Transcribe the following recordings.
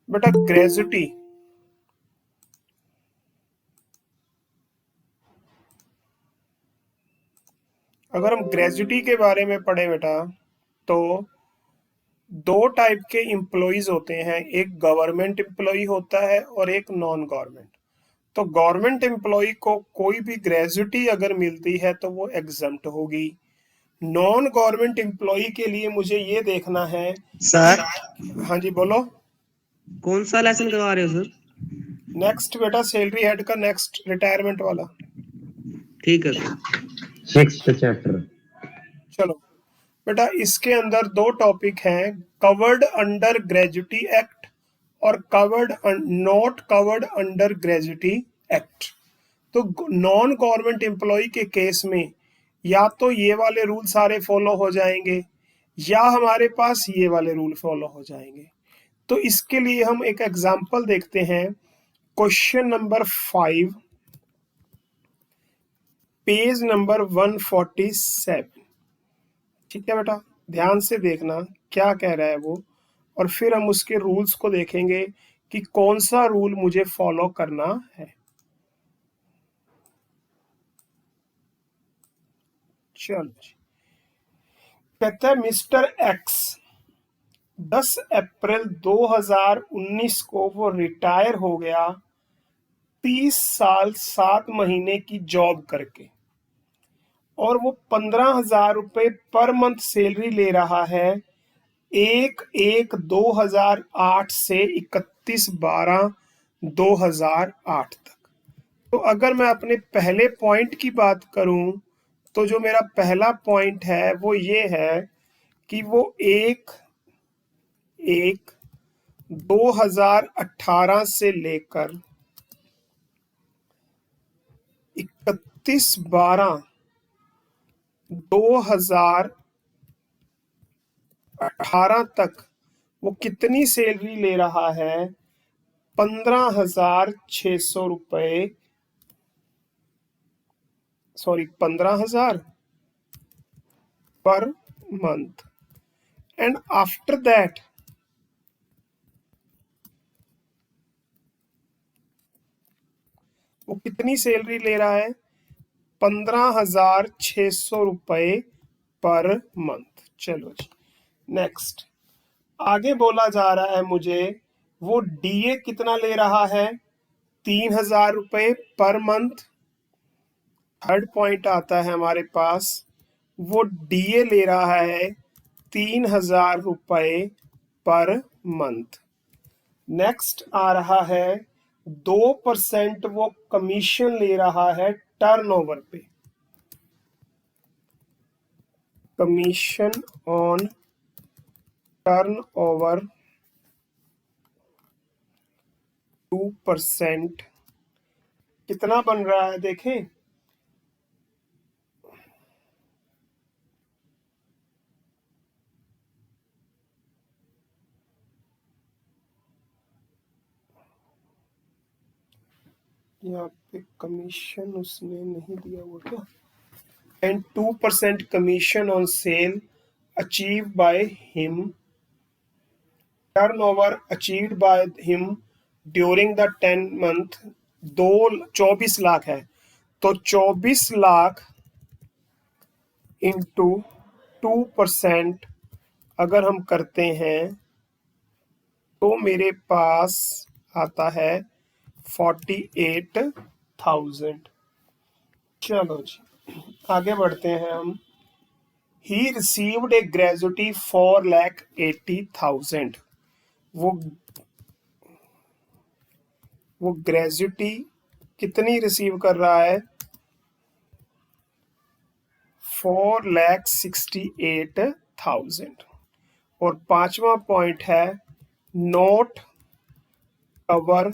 बेटा ग्रेजुटी, अगर हम ग्रेजुटी के बारे में पढ़े बेटा तो दो टाइप के एम्प्लॉइज होते हैं, एक गवर्नमेंट एम्प्लॉय होता है और एक नॉन गवर्नमेंट। तो गवर्नमेंट एम्प्लॉय को कोई भी ग्रेजुटी अगर मिलती है तो वो एग्जम्प्ट होगी। नॉन गवर्नमेंट एम्प्लॉय के लिए मुझे ये देखना है कि, सर हाँ जी बोलो। कौन सा लेसन करवा रहे हो सर? नेक्स्ट बेटा सैलरी हेड का नेक्स्ट रिटायरमेंट वाला। ठीक है सर। 6th chapter. चलो बेटा इसके अंदर दो टॉपिक हैं, कवर्ड अंडर ग्रेजुटी एक्ट और covered not covered under gratuity act. तो नॉन गवर्नमेंट एम्प्लॉय के केस में या तो ये वाले रूल सारे फॉलो हो जाएंगे या हमारे पास ये वाले रूल फॉलो हो जाएंगे। तो इसके लिए हम एक एग्जांपल देखते हैं। Question number 5, page number 147। ठीक है बेटा, ध्यान से देखना क्या कह रहा है वो, और फिर हम उसके रूल्स को देखेंगे कि कौन सा रूल मुझे फॉलो करना है। चलो जी, कहता है मिस्टर एक्स 10 अप्रैल 2019 को वो रिटायर हो गया 30 साल 7 महीने की जॉब करके, और वो 15,000 रुपये पर मंथ सैलरी ले रहा है 1/1/2008 से 31/12/2008 तक। तो अगर मैं अपने पहले पॉइंट की बात करूं तो जो मेरा पहला पॉइंट है वो ये है कि वो 1/1/2018 से लेकर 31/12/2018 तक वो कितनी सैलरी ले रहा है? 15,600 रुपये, sorry 15,000 per month. And after that वो कितनी सैलरी ले रहा है? 15,600 रुपये पर मंथ। चलो जी नेक्स्ट, आगे बोला जा रहा है मुझे वो डीए कितना ले रहा है? 3,000 रुपये पर मंथ। थर्ड पॉइंट आता है हमारे पास, वो डीए ले रहा है 3,000 रुपये पर मंथ। नेक्स्ट आ रहा है 2% वो कमीशन ले रहा है टर्नओवर पे, कमीशन ऑन टर्नओवर 2%। कितना बन रहा है देखें, यहाँ पे कमीशन उसने नहीं दिया हुआ क्या? And 2% commission on sale achieve by him, turnover achieved by him during the 10 month 24 lakh है। तो 24 लाख इंटू 2% अगर हम करते हैं तो मेरे पास आता है 48,000। चलो जी आगे बढ़ते हैं हम। He received A gratuity 4,80,000। वो ग्रेजुटी कितनी रिसीव कर रहा है? 4,68,000। और पांचवा पॉइंट है note cover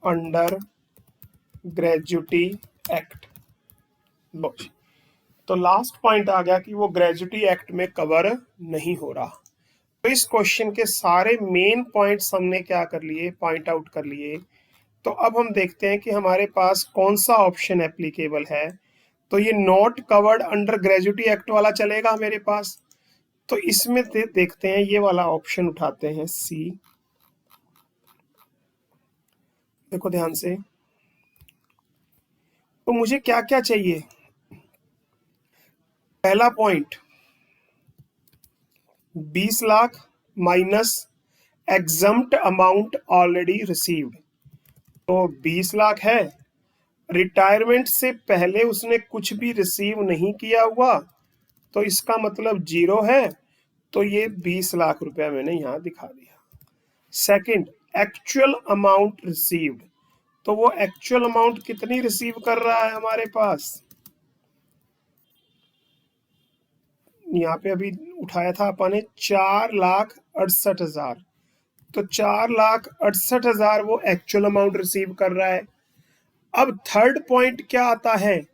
under gratuity act. लो जी, तो लास्ट पॉइंट आ गया कि वो ग्रेजुटी एक्ट में कवर नहीं हो रहा। तो इस क्वेश्चन के सारे मेन पॉइंट्स हमने क्या कर लिए, पॉइंट आउट कर लिए। तो अब हम देखते हैं कि हमारे पास कौन सा ऑप्शन एप्लीकेबल है। तो ये not covered under gratuity act वाला चलेगा मेरे पास। तो इसमें देखते हैं, ये वाला ऑप्शन उठाते हैं सी, देखो ध्यान से, तो मुझे क्या क्या चाहिए। पहला point 20 lakh minus exempt amount already received, तो 20 लाख है। रिटायरमेंट से पहले उसने कुछ भी रिसीव नहीं किया हुआ, तो इसका मतलब 0 है, तो ये 20 लाख रुपया मैंने यहां दिखा दिया। सेकंड, एक्चुअल अमाउंट रिसीव्ड, तो वो एक्चुअल अमाउंट कितनी रिसीव कर रहा है हमारे पास, यहाँ पे अभी उठाया था अपन ने 4,68,000, तो 4,68,000 वो एक्चुअल अमाउंट रिसीव कर रहा है। अब थर्ड पॉइंट क्या आता है,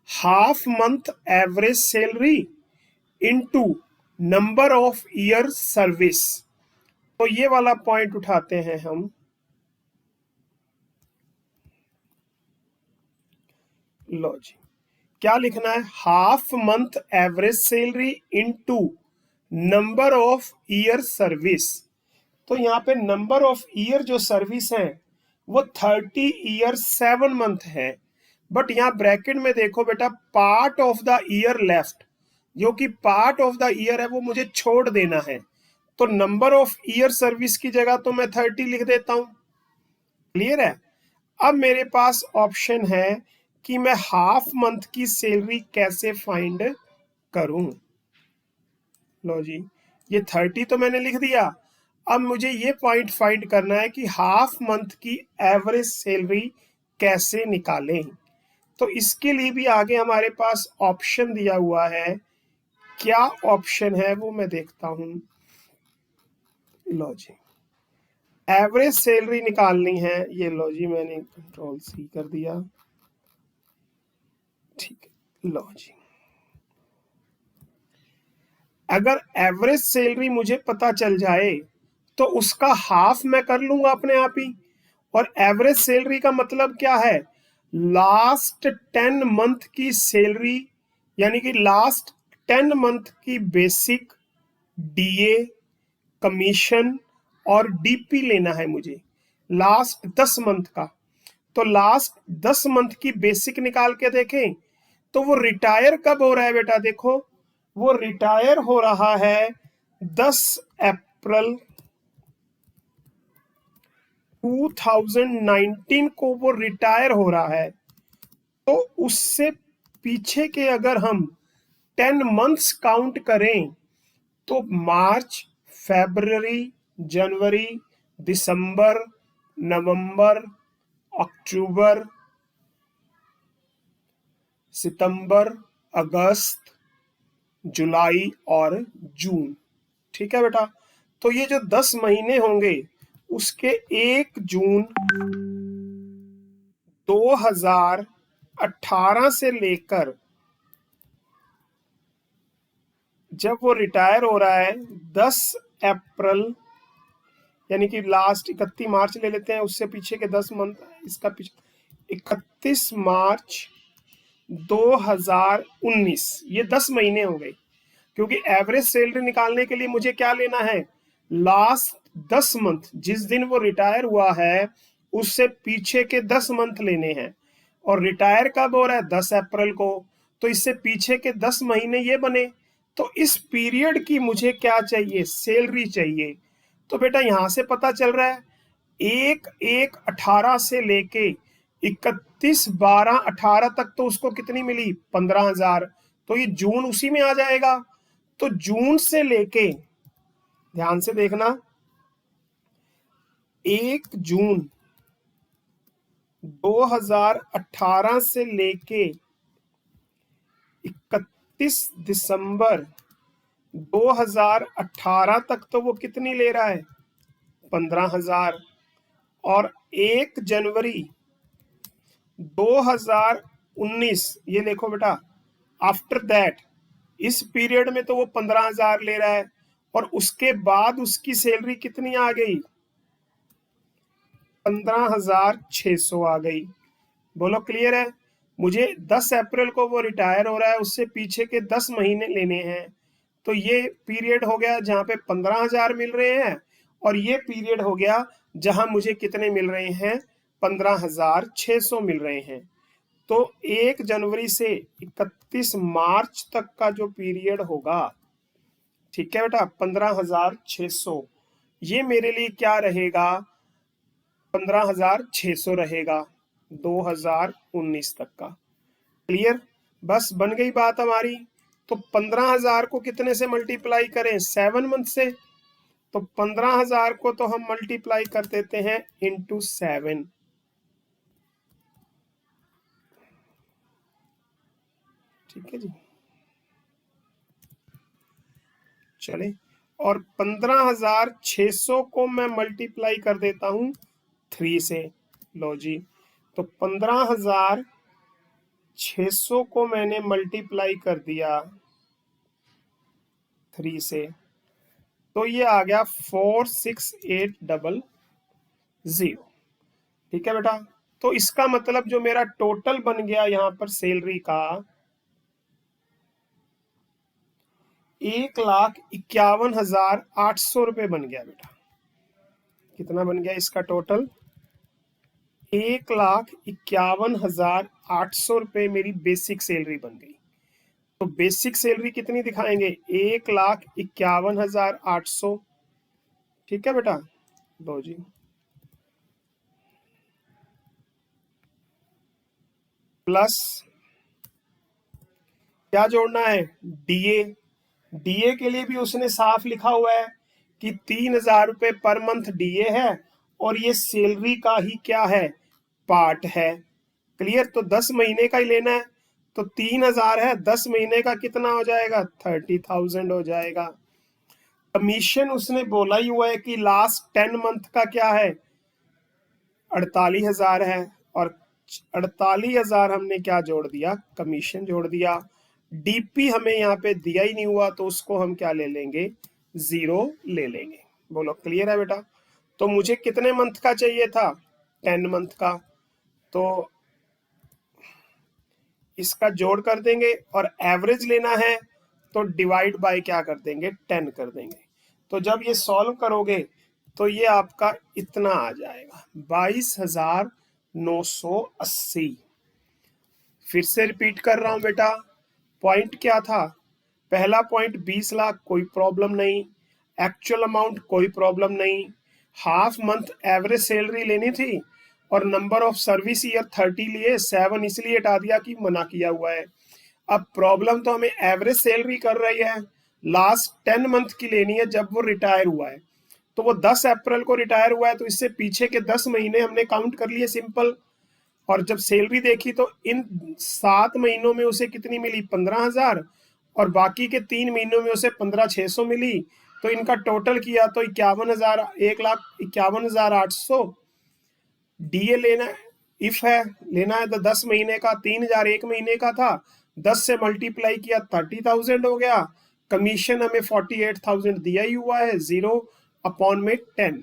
half month average salary into number of year service, तो ये वाला पॉइंट उठाते हैं हम। लो जी, क्या लिखना है, half month average salary into number of year service, तो यहाँ पे नंबर ऑफ ईयर जो सर्विस है वो 30 ईयर 7 मंथ है, बट यहाँ ब्रैकेट में देखो बेटा, part of the year left, जो कि पार्ट ऑफ द ईयर है वो मुझे छोड़ देना है, तो नंबर ऑफ ईयर सर्विस की जगह तो मैं 30 लिख देता हूं। क्लियर है। अब मेरे पास ऑप्शन है कि मैं हाफ मंथ की सैलरी कैसे फाइंड करूं। लो जी, ये 30 तो मैंने लिख दिया, अब मुझे ये पॉइंट फाइंड करना है कि हाफ मंथ की एवरेज सैलरी कैसे निकालें। तो इसके लिए भी आगे हमारे पास ऑप्शन दिया हुआ है, क्या ऑप्शन है वो मैं देखता हूं। लो जी, एवरेज सैलरी निकालनी है, ये लो जी मैंने कंट्रोल सी कर दिया, ठीक है। लो जी, अगर एवरेज सैलरी मुझे पता चल जाए तो उसका हाफ मैं कर लूंगा अपने आप ही, और एवरेज सैलरी का मतलब क्या है, लास्ट 10 मंथ की सैलरी, यानी कि लास्ट 10 मंथ की बेसिक, डीए, कमीशन और डीपी लेना है मुझे लास्ट 10 मंथ का। तो लास्ट 10 मंथ की बेसिक निकाल के देखें तो वो रिटायर कब हो रहा है बेटा, देखो वो रिटायर हो रहा है 10 अप्रैल 2019 को वो रिटायर हो रहा है, तो उससे पीछे के अगर हम 10 मंथ्स काउंट करें तो मार्च, फरवरी, जनवरी, दिसंबर, नवंबर, अक्टूबर, सितंबर, अगस्त, जुलाई और जून। ठीक है बेटा, तो ये जो 10 महीने होंगे उसके 1 जून 2018 से लेकर जब वो रिटायर हो रहा है 10 अप्रैल, यानी कि लास्ट 31 मार्च ले लेते हैं, उससे पीछे के 10 मंथ, इसका पीछे 31 मार्च 2019, ये 10 महीने हो गए, क्योंकि एवरेज सैलरी निकालने के लिए मुझे क्या लेना है, लास्ट 10 मंथ, जिस दिन वो रिटायर हुआ है उससे पीछे के 10 मंथ लेने हैं, और रिटायर कब हो रहा है 10 अप्रैल को, तो इससे पीछे के 10 महीने ये बने, तो इस पीरियड की मुझे क्या चाहिए, सैलरी चाहिए। तो बेटा यहां से पता चल रहा है 1/1/18 से लेके 31/12/18 तक तो उसको कितनी मिली, 15,000, तो ये जून उसी में आ जाएगा। तो जून से लेके, ध्यान से देखना, 1 जून 2018 से लेके 31 दिसंबर 2018 तक तो वो कितनी ले रहा है, 15,000, और 1 जनवरी 2019, ये देखो बेटा, आफ्टर दैट, इस पीरियड में तो वो 15,000 ले रहा है, और उसके बाद उसकी सैलरी कितनी आ गई, 15,600 आ गई। बोलो क्लियर है। मुझे 10 अप्रैल को वो रिटायर हो रहा है, उससे पीछे के 10 महीने लेने हैं, तो ये पीरियड हो गया जहां पे 15,000 मिल रहे हैं, और ये पीरियड हो गया जहां मुझे कितने मिल रहे हैं, 15,600 मिल रहे हैं। तो 1 जनवरी से 31 मार्च तक का जो पीरियड होगा, ठीक है बेटा, 15,600, ये मेरे लिए क्या रहेगा, 15,600 रहेगा 2019 तक का। क्लियर? बस बन गई बात हमारी। तो 15,000 को कितने से मल्टीप्लाई करें, 7 मंथ से। तो 15,000 को तो हम मल्टीप्लाई कर देते हैं इंटू 7। ठीक है जी, चले। और 15,600 को मैं मल्टीप्लाई कर देता हूं 3 से। लो जी, तो 15,600 को मैंने मल्टीप्लाई कर दिया 3 से, तो ये आ गया 46800। ठीक है बेटा, तो इसका मतलब जो मेरा टोटल बन गया यहां पर सैलरी का 1,51,800 रुपये बन गया बेटा। कितना बन गया इसका टोटल, 1,51,800 रुपये मेरी बेसिक सैलरी बन गई। तो बेसिक सैलरी कितनी दिखाएंगे, 1,51,800। ठीक है बेटा, लो जी, प्लस क्या जोड़ना है, डीए। डीए के लिए भी उसने साफ लिखा हुआ है कि 3,000 रुपये पर मंथ डीए है, और ये सैलरी का ही क्या है, पार्ट है। क्लियर? तो 10 महीने का ही लेना है, तो 3,000 है, 10 महीने का कितना हो जाएगा, 30,000 हो जाएगा। कमीशन उसने बोला ही हुआ है कि लास्ट 10 मंथ का क्या है, 48,000 है, और 48,000 हमने क्या जोड़ दिया, कमीशन जोड़ दिया। डीपी हमें यहाँ पे दिया ही नहीं हुआ, तो उसको हम क्या ले लेंगे, 0 ले लेंगे। बोलो क्लियर है बेटा? तो मुझे कितने मंथ का चाहिए था, 10 मंथ का, तो इसका जोड़ कर देंगे, और एवरेज लेना है तो डिवाइड बाय क्या कर देंगे, 10 कर देंगे। तो जब ये सॉल्व करोगे तो ये आपका इतना आ जाएगा, 22,980। फिर से रिपीट कर रहा हूं बेटा, पॉइंट क्या था, पहला पॉइंट 20 लाख कोई प्रॉब्लम नहीं, एक्चुअल अमाउंट कोई प्रॉब्लम नहीं, हाफ मंथ एवरेज सैलरी लेनी थी, और नंबर ऑफ सर्विस ईयर 30 लिए, 7 इसलिए हटा दिया कि मना किया हुआ है। अब प्रॉब्लम तो हमें एवरेज सैलरी कर रही है, लास्ट 10 मंथ की लेनी है जब वो रिटायर हुआ है। तो वो 10 अप्रैल को रिटायर हुआ है, तो इससे पीछे के 10 महीने हमने काउंट कर लिए सिंपल। और जब सैलरी देखी तो इन 7 महीनों में उसे कितनी मिली, 15,000, और बाकी के 3 महीनों में उसे 15,600 मिली। तो इनका टोटल किया तो 51,000, 1,51,800। डीए लेना है, इफ है लेना है तो 10 महीने का, 3,000 1 महीने का था, 10 से मल्टीप्लाई किया 30,000 हो गया। कमीशन हमें 48,000 दिया ही हुआ है, 0/10।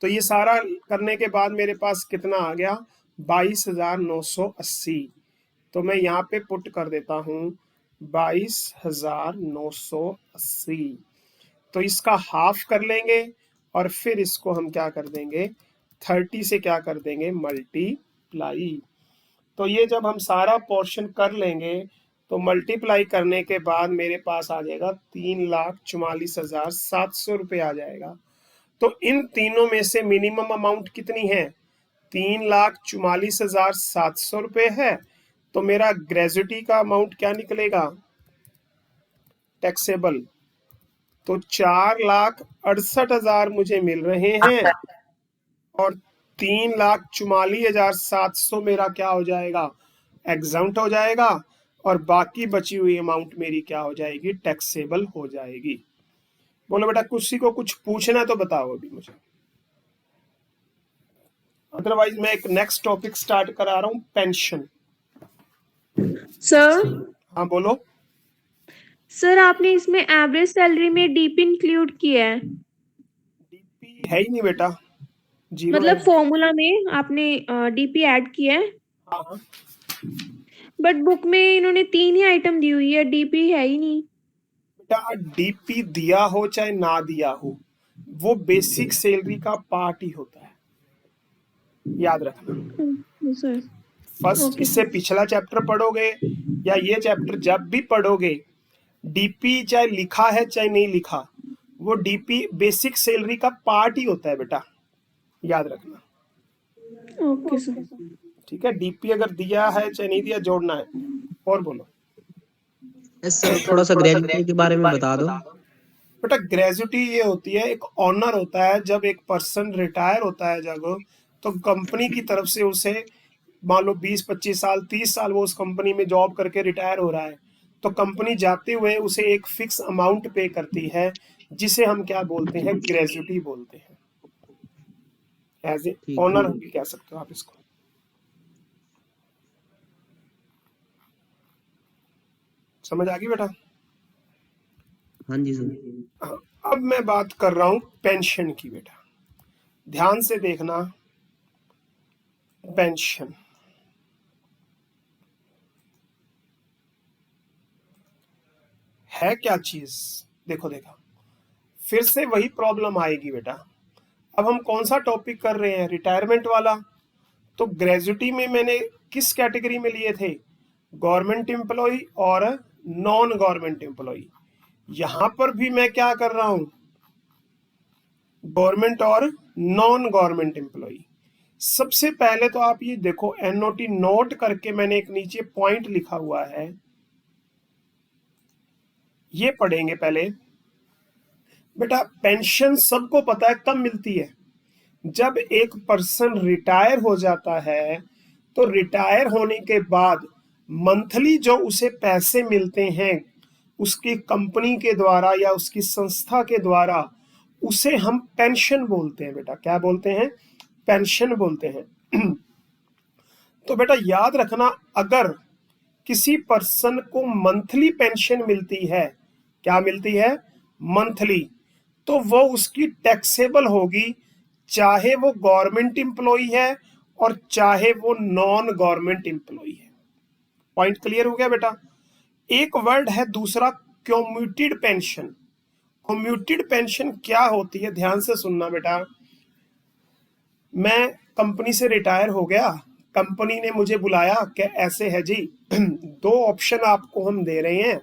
तो ये सारा करने के बाद मेरे पास कितना आ गया, 22,980। तो मैं यहाँ पे पुट कर देता हूँ 22,980। तो इसका हाफ कर लेंगे, और फिर इसको हम क्या कर देंगे, 30 से क्या कर देंगे, मल्टीप्लाई। तो ये जब हम सारा पोर्शन कर लेंगे तो मल्टीप्लाई करने के बाद मेरे पास आ जाएगा 3,44,700 रुपये आ जाएगा। तो इन तीनों में से मिनिमम अमाउंट कितनी है, 3,44,700 रुपये है। तो मेरा ग्रेजुटी का अमाउंट क्या निकलेगा, टैक्सेबल, तो 4,68,000 मुझे मिल रहे हैं, और 3,44,700 मेरा क्या हो जाएगा, एग्जम्प्ट हो जाएगा, और बाकी बची हुई अमाउंट मेरी क्या हो जाएगी, टैक्सेबल हो जाएगी। बोलो बेटा, किसी को कुछ पूछना है तो बताओ अभी मुझे, अदरवाइज मैं एक नेक्स्ट टॉपिक स्टार्ट करा रहा हूँ, पेंशन। सर हाँ बोलो। सर आपने इसमें एवरेज सैलरी में डीपी इंक्लूड किया है, डीपी है ही नहीं बेटा, 0 मतलब है। फॉर्मूला में आपने डीपी ऐड किया है, हाँ, बट बुक में इन्होंने 3 ही आइटम दी हुई है, डीपी है ही नहीं। बेटा डीपी दिया हो चाहे ना दिया हो, वो बेसिक सैलरी का पार्ट ही होता है। याद रखना। सर फर्स्ट ओके इससे पिछला चैप्टर पढ़ोगे या ये चैप्टर जब भी पढ़ोगे, डीपी चाहे लिखा है चाहे नहीं लिखा, वो डीपी बेसिक सैलरी का पार्ट ही होता है बेटा, याद रखना। Okay sir. ठीक है, डीपी अगर दिया है चाहे नहीं दिया, जोड़ना है। और बोलो यस सर, थोड़ा सा ग्रेजुएटी के बारे में बता दो। बेटा। ग्रेजुटी ये होती है, एक ऑनर होता है जब एक पर्सन रिटायर होता है जब, तो कंपनी की तरफ से उसे, मान लो 20-25 साल 30 साल वो उस कंपनी में जॉब करके रिटायर हो रहा है, तो कंपनी जाते हुए उसे एक फिक्स अमाउंट पे करती है, जिसे हम क्या बोलते हैं, ग्रेजुटी बोलते हैं। एज ए ठीक ऑनर है। भी कह सकते हो आप इसको। समझ आ गई बेटा? हाँ जी सर। हाँ, अब मैं बात कर रहा हूं पेंशन की बेटा, ध्यान से देखना। पेंशन है क्या चीज? देखो देखा, फिर से वही प्रॉब्लम आएगी बेटा। अब हम कौन सा टॉपिक कर रहे हैं, रिटायरमेंट वाला। तो ग्रेजुटी में मैंने किस कैटेगरी में लिए थे, गवर्नमेंट एम्प्लॉय और नॉन गवर्नमेंट एम्प्लॉय। यहां पर भी मैं क्या कर रहा हूं, गवर्नमेंट और नॉन गवर्नमेंट एम्प्लॉय। सबसे पहले तो आप ये देखो, एनओटी नोट करके मैंने एक नीचे पॉइंट लिखा हुआ है, ये पढ़ेंगे पहले बेटा। पेंशन सबको पता है कब मिलती है, जब एक पर्सन रिटायर हो जाता है, तो रिटायर होने के बाद मंथली जो उसे पैसे मिलते हैं उसकी कंपनी के द्वारा या उसकी संस्था के द्वारा, उसे हम पेंशन बोलते हैं बेटा। क्या बोलते हैं? पेंशन बोलते हैं। तो बेटा याद रखना, अगर किसी पर्सन को मंथली पेंशन मिलती है, क्या मिलती है, मंथली, तो वो उसकी टैक्सेबल होगी, चाहे वो गवर्नमेंट एम्प्लॉय है और चाहे वो नॉन गवर्नमेंट एम्प्लॉय है। पॉइंट क्लियर हो गया बेटा? एक वर्ड है दूसरा, कम्यूटेड पेंशन। कम्यूटेड पेंशन क्या होती है, ध्यान से सुनना बेटा। मैं कंपनी से रिटायर हो गया, कंपनी ने मुझे बुलाया कि ऐसे है जी, दो ऑप्शन आपको हम दे रहे हैं।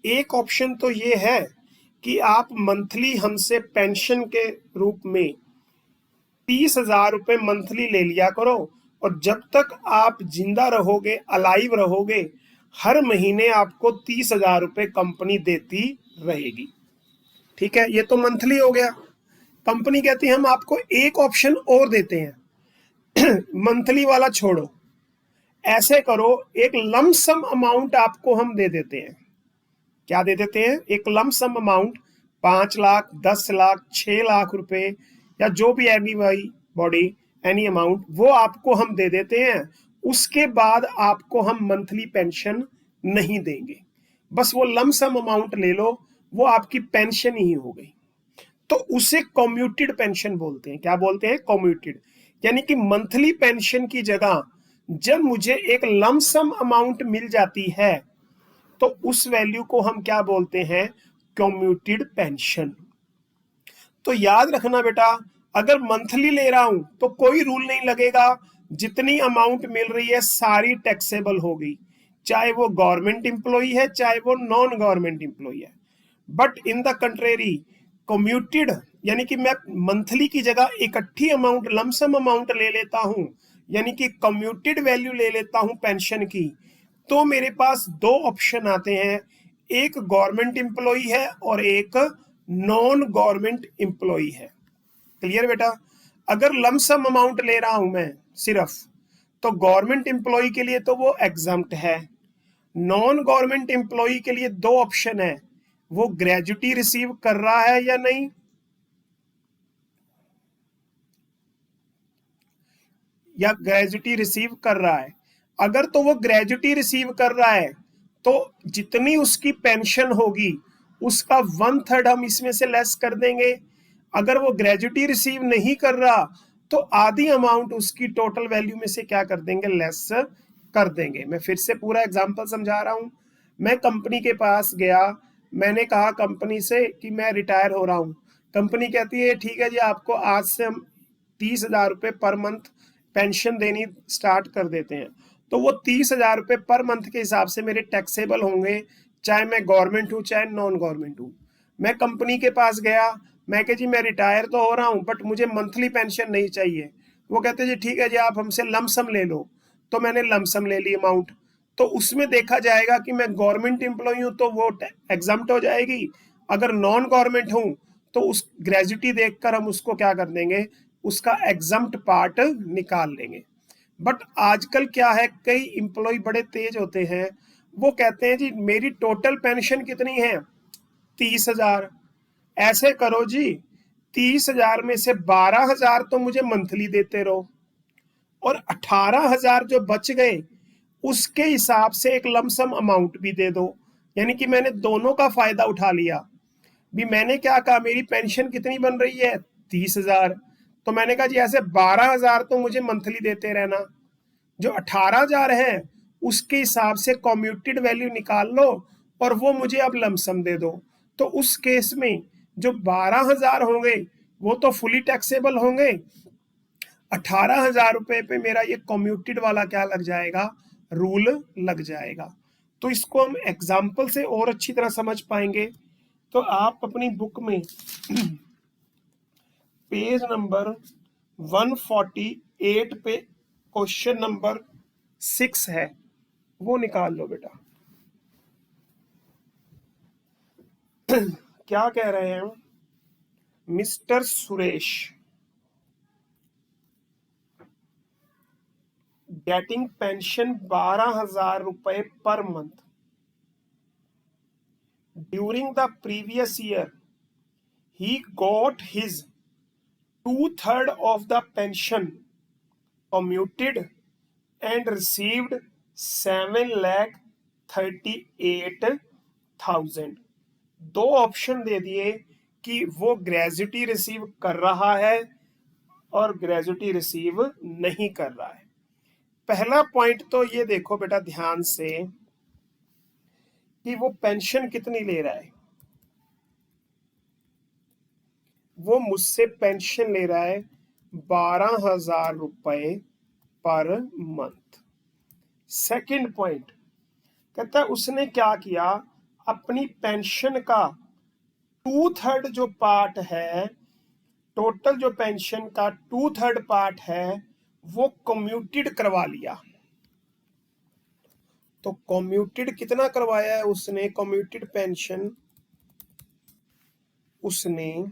एक ऑप्शन तो ये है कि आप मंथली हमसे पेंशन के रूप में 30,000 रुपए मंथली ले लिया करो, और जब तक आप जिंदा रहोगे, अलाइव रहोगे, हर महीने आपको 30,000 रुपए कंपनी देती रहेगी। ठीक है, ये तो मंथली हो गया। कंपनी कहती है हम आपको एक ऑप्शन और देते हैं, मंथली वाला छोड़ो, ऐसे करो, एक लमसम अमाउंट आपको हम दे देते हैं। क्या दे देते हैं? एक लमसम अमाउंट, 5 लाख, 10 लाख, 6 लाख रुपए, या जो भी एनी बॉडी एनी अमाउंट, वो आपको हम दे देते हैं। उसके बाद आपको हम मंथली पेंशन नहीं देंगे, बस वो लमसम अमाउंट ले लो, वो आपकी पेंशन ही हो गई। तो उसे कम्यूटेड पेंशन बोलते हैं। क्या बोलते हैं? कम्यूटेड। यानी कि मंथली पेंशन की जगह जब मुझे एक लमसम अमाउंट मिल जाती है, तो उस वैल्यू को हम क्या बोलते हैं? Commuted pension. तो याद रखना बेटा, अगर मंथली ले रहा हूं तो कोई रूल नहीं लगेगा, जितनी अमाउंट मिल रही है सारी टैक्सेबल होगी, चाहे वो गवर्नमेंट एम्प्लॉय है चाहे वो नॉन गवर्नमेंट एम्प्लॉय है। But in the contrary, commuted यानी कि मैं मंथली की जगह इकट्ठी अमाउंट, लमसम अमाउंट ले लेता हूं, यानी कि कम्यूटेड वैल्यू ले लेता हूं पेंशन की, तो मेरे पास दो ऑप्शन आते हैं, एक गवर्नमेंट एम्प्लॉय है और एक नॉन गवर्नमेंट एम्प्लॉय है। क्लियर बेटा? अगर लमसम अमाउंट ले रहा हूं मैं सिर्फ, तो गवर्नमेंट एम्प्लॉय के लिए तो वो एग्जम्प्ट है। नॉन गवर्नमेंट एम्प्लॉय के लिए दो ऑप्शन है, वो ग्रेजुटी रिसीव कर रहा है या नहीं, या ग्रेजुटी रिसीव कर रहा है। अगर तो वो ग्रेजुटी रिसीव कर रहा है, तो जितनी उसकी पेंशन होगी उसका 1/3 हम इसमें से लेस कर देंगे। अगर वो ग्रेजुटी रिसीव नहीं कर रहा, तो आधी अमाउंट उसकी टोटल वैल्यू में से क्या कर देंगे? लेस कर देंगे। मैं फिर से पूरा एग्जांपल समझा रहा हूं। मैं कंपनी के पास गया, मैंने कहा कंपनी से कि मैं रिटायर हो रहा हूं। कंपनी कहती है ठीक है जी, आपको आज से हम 30,000 रुपए पर मंथ पेंशन देनी स्टार्ट कर देते हैं, तो वो 30,000 रुपये पर मंथ के हिसाब से मेरे टैक्सेबल होंगे, चाहे मैं गवर्नमेंट हूँ चाहे नॉन गवर्नमेंट हूँ। मैं कंपनी के पास गया, मैं कह जी मैं रिटायर तो हो रहा हूँ बट मुझे मंथली पेंशन नहीं चाहिए। वो कहते जी ठीक है जी आप हमसे लमसम ले लो, तो मैंने लमसम ले ली अमाउंट। तो उसमें देखा जाएगा कि मैं गवर्नमेंट एम्प्लॉय हूँ तो वो एग्जाम्प्ट हो जाएगी, अगर नॉन गवर्नमेंट हूँ तो उस ग्रेजुटी देखकर हम उसको क्या कर देंगे, उसका एग्जाम्प्ट पार्ट निकाल लेंगे। बट आजकल क्या है, कई एम्प्लॉय बड़े तेज होते हैं, वो कहते हैं जी मेरी टोटल पेंशन कितनी है 30,000। ऐसे करो जी 30,000 में से 12,000 तो मुझे मंथली देते रहो और 18,000 जो बच गए उसके हिसाब से एक लमसम अमाउंट भी दे दो। यानी कि मैंने दोनों का फायदा उठा लिया। भी मैंने क्या कहा, मेरी पेंशन कितनी बन रही है 30,000, तो मैंने कहा जी ऐसे 12,000 तो मुझे मंथली देते रहना, जो 18,000 है उसके हिसाब से कम्यूटेड वैल्यू निकाल लो और वो मुझे अब लमसम दे दो। तो उस केस में जो 12,000 होंगे वो तो फुली टैक्सेबल होंगे, 18,000 रुपए पे मेरा ये कम्यूटेड वाला क्या लग जाएगा, रूल लग जाएगा। तो इसको हम एग्जाम्पल से और अच्छी तरह समझ पाएंगे। तो आप अपनी बुक में पेज नंबर 148 पे क्वेश्चन नंबर 6 है, वो निकाल लो बेटा। क्या कह रहे हैं मिस्टर सुरेश, गेटिंग पेंशन 12,000 रुपए per month during the previous year, he got his 2/3 of the pension commuted and received 7,38,000। दो ऑप्शन दे दिए कि वो ग्रेजुटी रिसीव कर रहा है और ग्रेजुटी रिसीव नहीं कर रहा है। पहला पॉइंट तो ये देखो बेटा ध्यान से कि वो पेंशन कितनी ले रहा है। वो मुझसे पेंशन ले रहा है 12,000 रुपए पर मंथ। सेकंड पॉइंट कहता है उसने क्या किया, अपनी पेंशन का 2/3 जो पार्ट है, टोटल जो पेंशन का 2/3 पार्ट है वो कम्यूटेड करवा लिया। तो कम्यूटेड कितना करवाया है उसने, कम्यूटेड पेंशन उसने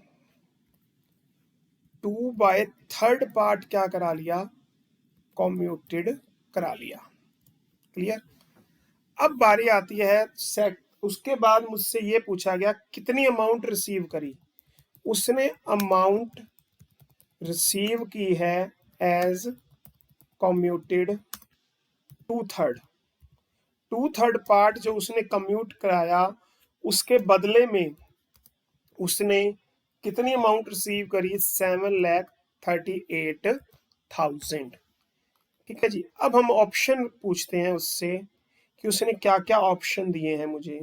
2/3 पार्ट क्या करा लिया, कम्यूटेड करा लिया। क्लियर। अब बारी आती है उसके बाद मुझसे ये पूछा गया कितनी अमाउंट रिसीव करी। उसने अमाउंट रिसीव की है एज कम्यूटेड 2/3 पार्ट जो उसने कम्यूट कराया, उसके बदले में उसने कितनी अमाउंट रिसीव करी, 7,38,000। ठीक है जी। अब हम ऑप्शन पूछते हैं उससे कि उसने क्या क्या ऑप्शन दिए हैं मुझे।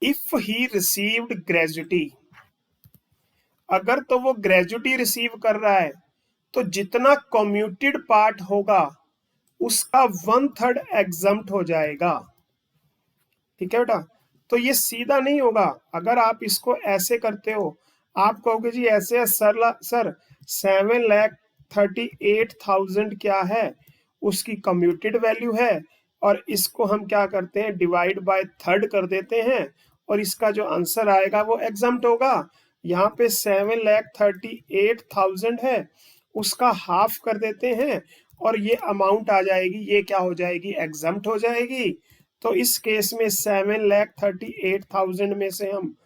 इफ ही रिसीव्ड ग्रेजुटी, अगर तो वो ग्रेजुटी रिसीव कर रहा है तो जितना कम्यूटेड पार्ट होगा उसका 1/3 एग्जम्प्ट हो जाएगा। ठीक है बेटा। तो ये सीधा नहीं होगा, अगर आप इसको ऐसे करते हो, आप कहोगे जी ऐसे सर 7,38,000 क्या है, उसकी कम्यूटेड वैल्यू है और इसको हम क्या करते हैं डिवाइड बाय थर्ड कर देते हैं और इसका जो आंसर आएगा वो एग्जम्प्ट होगा। यहाँ पे 7,38,000 है, उसका हाफ कर देते हैं और ये अमाउंट आ जाएगी, ये क्या हो जाएगी, एग्जम्प्ट हो जाएगी। तो इस केस में 7,38,000 में से हम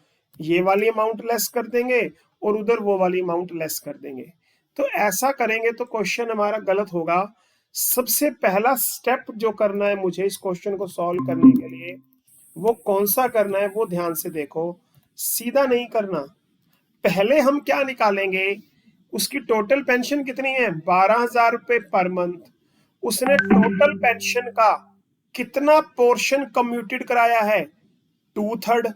ये वाली अमाउंट लेस कर देंगे और उधर वो वाली अमाउंट लेस कर देंगे। तो ऐसा करेंगे तो क्वेश्चन हमारा गलत होगा। सबसे पहला स्टेप जो करना है मुझे इस क्वेश्चन को सॉल्व करने के लिए, वो कौन सा करना है वो ध्यान से देखो। सीधा नहीं करना, पहले हम क्या निकालेंगे, उसकी टोटल पेंशन कितनी है 12,000 रुपए पर मंथ। उसने टोटल पेंशन का कितना पोर्शन कम्यूटेड कराया है, 2/3।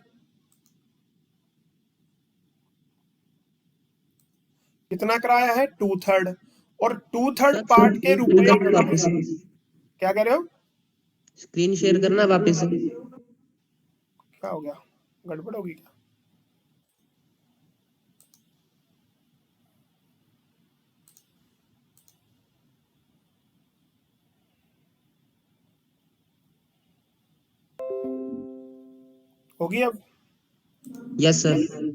कितना कराया है 2/3, और 2/3 सर पार्ट के रुपए वापस क्या कह रहे हो? स्क्रीन शेयर करना वापस। क्या हो गया, गड़बड़ होगी क्या? होगी अब? Yes sir.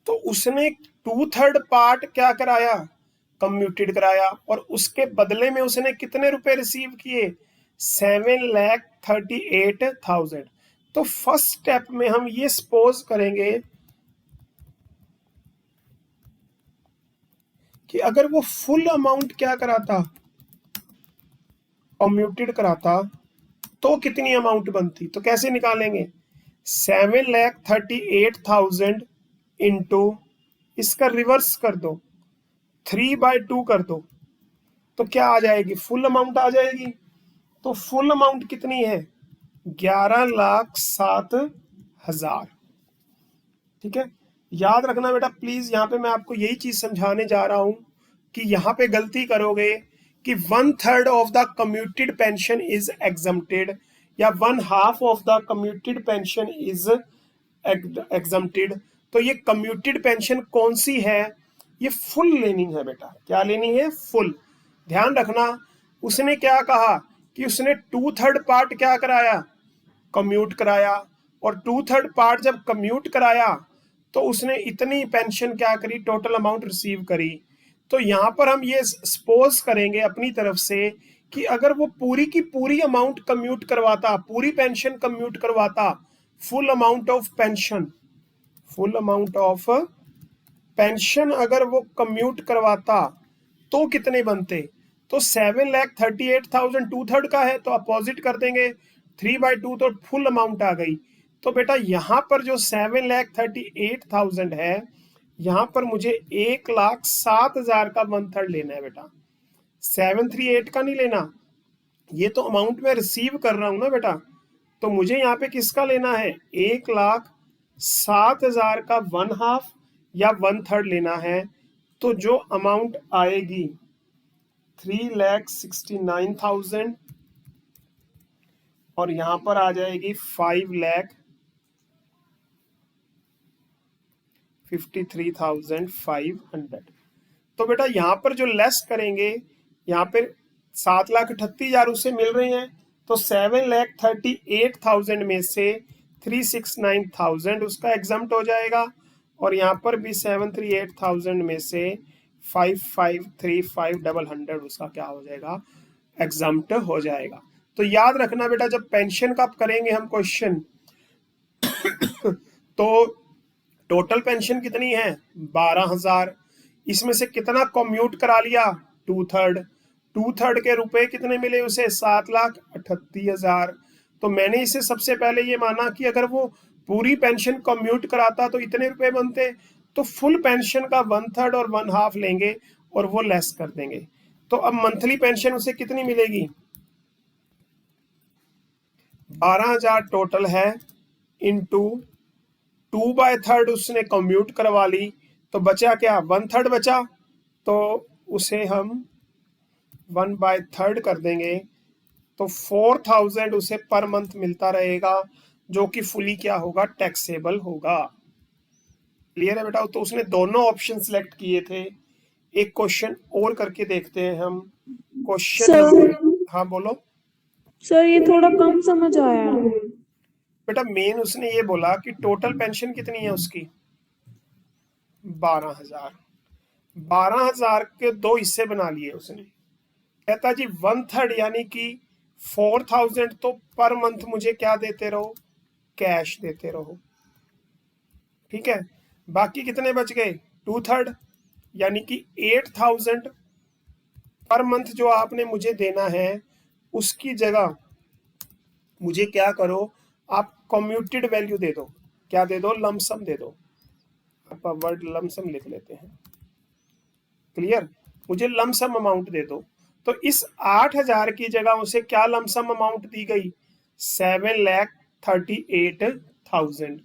तो उसने 2/3 पार्ट क्या कराया, कम्यूटेड कराया, और उसके बदले में उसने कितने रुपए रिसीव किए, 7,38,000। तो फर्स्ट स्टेप में हम ये सपोज करेंगे कि अगर वो फुल अमाउंट क्या कराता, कम्यूटेड कराता, तो कितनी अमाउंट बनती। तो कैसे निकालेंगे, 7,38,000 इंटू इसका रिवर्स कर दो, 3/2 कर दो, तो क्या आ जाएगी, फुल अमाउंट आ जाएगी। तो फुल अमाउंट कितनी है, 11,07,000। ठीक है, याद रखना बेटा प्लीज, यहां पे मैं आपको यही चीज समझाने जा रहा हूं कि यहां पे गलती करोगे कि 1/3 of the commuted pension is exempted, या 1/2 of the commuted pension is exempted. तो ये कम्यूटेड पेंशन कौन सी है, ये फुल लेनी है बेटा। क्या लेनी है, फुल। ध्यान रखना, उसने क्या कहा कि उसने 2/3 पार्ट क्या कराया, कम्यूट कराया, और 2/3 पार्ट जब कम्यूट कराया तो उसने इतनी पेंशन क्या करी, टोटल अमाउंट रिसीव करी। तो यहां पर हम ये सपोज करेंगे अपनी तरफ से कि अगर वो पूरी की पूरी अमाउंट कम्यूट करवाता, पूरी पेंशन कम्यूट करवाता, full amount of pension, full amount of pension अगर वो कम्यूट करवाता तो कितने बनते। तो 7,38,000 2/3 का है, तो अपोजिट कर देंगे, 3/2, तो फुल अमाउंट आ गई। तो बेटा यहां पर जो 7,38,000 है, यहां पर मुझे 1,07,000 का 1/3 लेना है बेटा, 738 का नहीं लेना। ये तो अमाउंट मैं रिसीव कर रहा हूं ना बेटा, तो मुझे यहाँ पे किसका लेना है, 1,07,000 का 1/2 या 1/3 लेना है। तो जो अमाउंट आएगी 3,69,000, और यहां पर आ जाएगी 5,53,500। तो बेटा यहां पर जो लेस करेंगे, यहाँ पे 7,38,000 उससे मिल रहे हैं, तो 7,38,000 में से 369,000 उसका एग्जम्प्ट हो जाएगा, और यहाँ पर भी 738,000 में से 5,535,500 उसका क्या हो जाएगा, एग्जम्प्ट हो जाएगा। तो याद रखना बेटा, जब पेंशन का करेंगे हम क्वेश्चन तो टोटल पेंशन कितनी है, 12,000, इसमें से कितना कम्यूट करा लिया, 2/3, 2/3 के रुपए कितने मिले उसे, 7,38,000। तो मैंने इसे सबसे पहले ये माना कि अगर वो पूरी पेंशन कम्यूट कराता तो इतने रुपए बनते, तो फुल पेंशन का 1/3 और 1/2 लेंगे और वो लेस कर देंगे। तो अब मंथली पेंशन उसे कितनी मिलेगी, 12,000 टोटल है, इंटू 2/3 उसने कम्यूट करवा ली, तो बचा क्या, 1/3 बचा, तो उसे हम 1/3 कर देंगे, तो 4,000 उसे पर मंथ मिलता रहेगा, जो कि फुली क्या होगा, टैक्सेबल होगा। क्लियर है बेटा? तो उसने दोनों ऑप्शन सिलेक्ट किए थे। एक क्वेश्चन और करके देखते हैं हम, क्वेश्चन। हाँ बोलो सर ये थोड़ा कम समझ आया। बेटा। मेन उसने ये बोला कि टोटल पेंशन कितनी है उसकी, 12,000। 12,000 के दो हिस्से बना लिए उसने। कहता जी 1/3 यानी कि 4,000 तो पर मंथ मुझे क्या देते रहो, कैश देते रहो। ठीक है, बाकी कितने बच गए, 2/3 यानी कि 8,000 पर मंथ जो आपने मुझे देना है, उसकी जगह मुझे क्या करो, आप कम्यूटेड वैल्यू दे दो। क्या दे दो, लमसम दे दो। आप वर्ड लमसम लिख लेते हैं। क्लियर, मुझे लमसम अमाउंट दे दो। तो इस 8,000 की जगह उसे क्या लमसम अमाउंट दी गई, 7,38,000।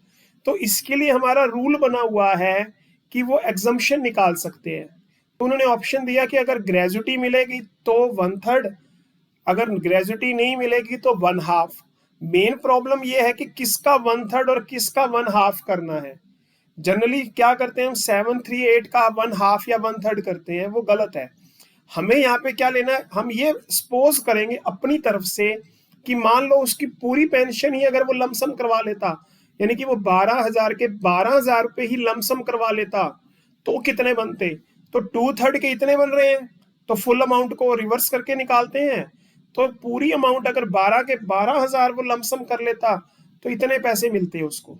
तो इसके लिए हमारा रूल बना हुआ है कि वो एग्जम्पशन निकाल सकते हैं। तो उन्होंने ऑप्शन दिया कि अगर ग्रेजुटी मिलेगी तो 1/3, अगर ग्रेजुटी नहीं मिलेगी तो 1/2। मेन प्रॉब्लम ये है कि किसका 1/3 और किसका 1/2 करना है। जनरली क्या करते हैं हम 738 का 1/2 या 1/3 करते हैं, वो गलत है। हमें यहाँ पे क्या लेना है, हम ये सपोज करेंगे अपनी तरफ से कि मान लो उसकी पूरी पेंशन ही अगर वो लमसम करवा लेता, यानी कि वो 12,000 के 12,000 रुपए ही लमसम करवा लेता, तो कितने बनते? तो 2/3 के इतने बन रहे हैं, तो फुल अमाउंट को रिवर्स करके निकालते हैं। तो पूरी अमाउंट अगर 12 के 12,000 वो लमसम कर लेता तो इतने पैसे मिलते हैं उसको।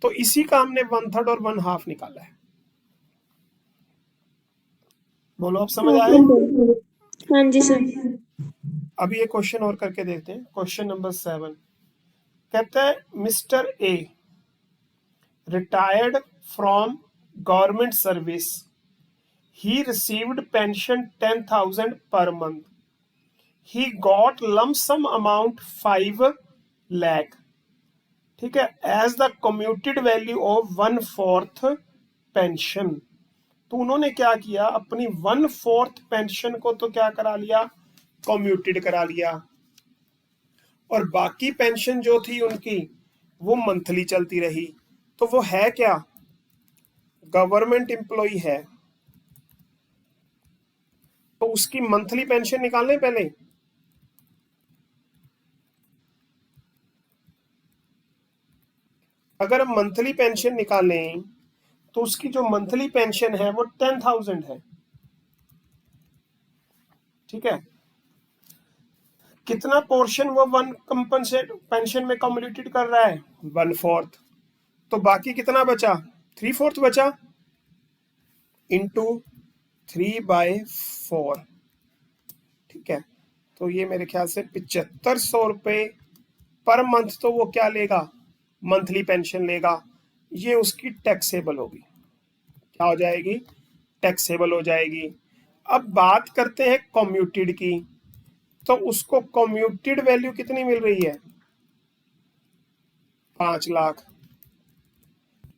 तो इसी का हमने 1/3 और 1/2 निकाला है। बोलो, अब समझ आए? हाँ जी सर। अभी ये क्वेश्चन और करके देखते हैं। क्वेश्चन नंबर 7 कहता है mister A retired from government service, he received pension 10,000 per month, he got lump sum amount 5 lakh, ठीक है, as the commuted value of 1/4 pension. तो उन्होंने क्या किया, अपनी 1/4 पेंशन को तो क्या करा लिया, कम्यूटेड करा लिया, और बाकी पेंशन जो थी उनकी वो मंथली चलती रही। तो वो है क्या, गवर्नमेंट एम्प्लॉय है, तो उसकी मंथली पेंशन निकालने पहले। अगर हम मंथली पेंशन निकालें तो उसकी जो मंथली पेंशन है वो 10,000 है, ठीक है। कितना पोर्शन वो 1 कंपनसेट पेंशन में कम्युलेटेड कर रहा है, 1/4। तो बाकी कितना बचा, 3/4 बचा, इंटू 3/4, ठीक है। तो ये मेरे ख्याल से 7500 रुपए पर मंथ तो वो क्या लेगा, मंथली पेंशन लेगा। ये उसकी टैक्सेबल होगी, क्या हो जाएगी, टैक्सेबल हो जाएगी। अब बात करते हैं कम्यूटेड की, तो उसको कम्यूटेड वैल्यू कितनी मिल रही है, 5 लाख,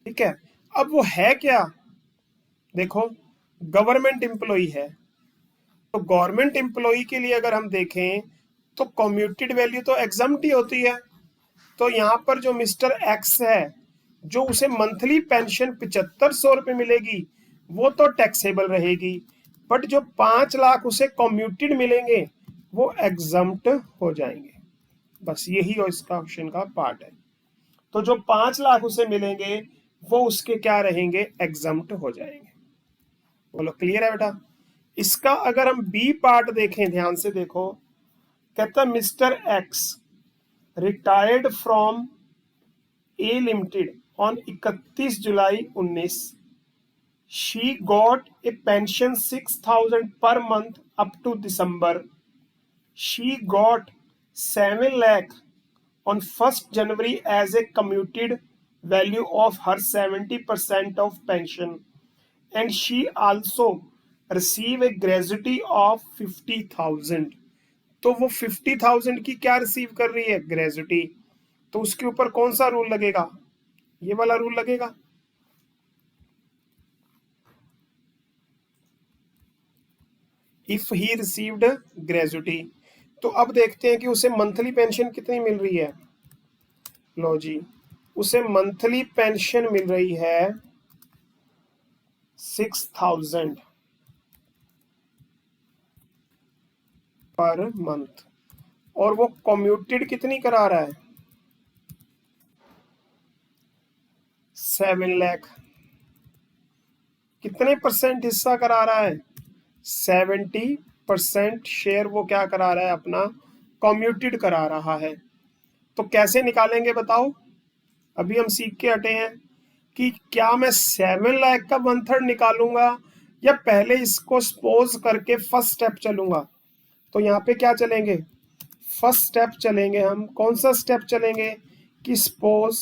ठीक है। अब वो है क्या, देखो गवर्नमेंट एम्प्लॉय है, तो गवर्नमेंट एम्प्लॉय के लिए अगर हम देखें तो कम्यूटेड वैल्यू तो एग्जम्प्ट ही होती है। तो यहाँ पर जो मिस्टर एक्स है, जो उसे मंथली पेंशन 7500 रुपए मिलेगी वो तो टैक्सेबल रहेगी, बट जो 5 लाख उसे कम्यूटेड मिलेंगे वो एग्जम्प्ट हो जाएंगे। बस यही और इसका ऑप्शन का पार्ट है। तो जो 5 लाख उसे मिलेंगे वो उसके क्या रहेंगे, एग्जम्प्ट हो जाएंगे। बोलो क्लियर है बेटा। इसका अगर हम बी पार्ट देखें, ध्यान से देखो, कहता mister X retired from A limited on 31 July 19, she got a pension 6,000 per month up to December, she got 7 lakh on 1st January as a commuted value of her 70% of pension, and she also receive a gratuity of 50,000। तो वो 50,000 की क्या receive कर रही है, gratuity. तो उसके ऊपर कौन सा रूल लगेगा, ये वाला रूल लगेगा। इफ ही रिसीव्ड ग्रेजुटी, तो अब देखते हैं कि उसे मंथली पेंशन कितनी मिल रही है। लो जी, उसे मंथली पेंशन मिल रही है 6,000 पर मंथ, और वो कम्यूटेड कितनी करा रहा है, 7 लाख। कितने परसेंट हिस्सा करा रहा है, 70% शेयर वो क्या करा रहा है, अपना कम्यूटेड करा रहा है। तो कैसे निकालेंगे बताओ, अभी हम सीख के हटे हैं कि क्या मैं 7 लाख का 1/3 निकालूंगा या पहले इसको सपोज करके फर्स्ट स्टेप चलूंगा। तो यहाँ पे क्या चलेंगे, फर्स्ट स्टेप चलेंगे हम। कौन सा स्टेप चलेंगे कि सपोज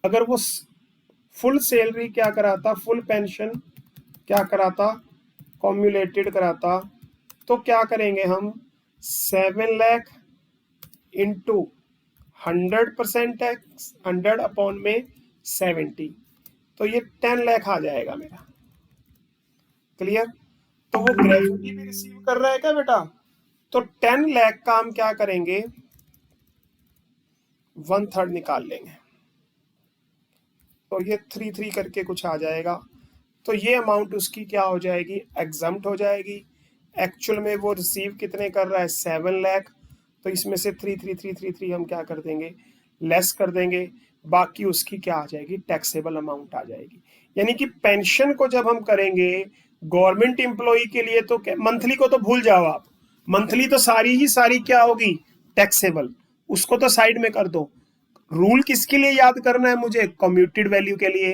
अगर वो फुल सैलरी क्या कराता, फुल पेंशन क्या कराता, कॉम्युलेटेड कराता, तो क्या करेंगे हम, 7 लाख इंटू 100% टैक्स, 100 अपॉन में 70, तो ये 10 लाख आ जाएगा मेरा। क्लियर? तो वो ग्रेजुटी भी रिसीव कर रहा है क्या बेटा? तो 10 लाख का हम क्या करेंगे, 1/3 निकाल लेंगे, तो ये 3 करके कुछ आ जाएगा। तो ये अमाउंट उसकी क्या हो जाएगी, एग्जम्प्ट हो जाएगी। एक्चुअल में वो रिसीव कितने कर रहा है, 7 लाख। तो इसमें से 3 हम क्या कर देंगे, लेस कर देंगे, बाकी उसकी क्या आ जाएगी, टैक्सेबल अमाउंट आ जाएगी। यानी कि पेंशन को जब हम करेंगे गवर्नमेंट एम्प्लॉय के लिए, तो मंथली को तो भूल जाओ आप, मंथली तो सारी ही सारी क्या होगी, टैक्सेबल, उसको तो साइड में कर दो। रूल किसके लिए याद करना है मुझे, कम्यूटेड वैल्यू के लिए।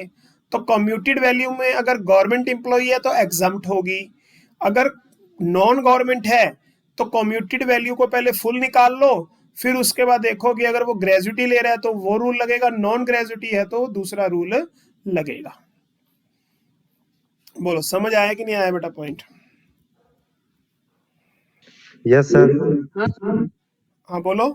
तो कम्यूटेड वैल्यू में अगर गवर्नमेंट एम्प्लॉय है तो एग्जम्प्ट होगी, अगर नॉन गवर्नमेंट है तो कम्यूटेड वैल्यू को पहले फुल निकाल लो, फिर उसके बाद देखो कि अगर वो ग्रेजुटी ले रहा है तो वो रूल लगेगा, नॉन ग्रेजुटी है तो दूसरा रूल लगेगा। बोलो समझ आया कि नहीं आया बेटा पॉइंट? Yes sir. हाँ हाँ बोलो।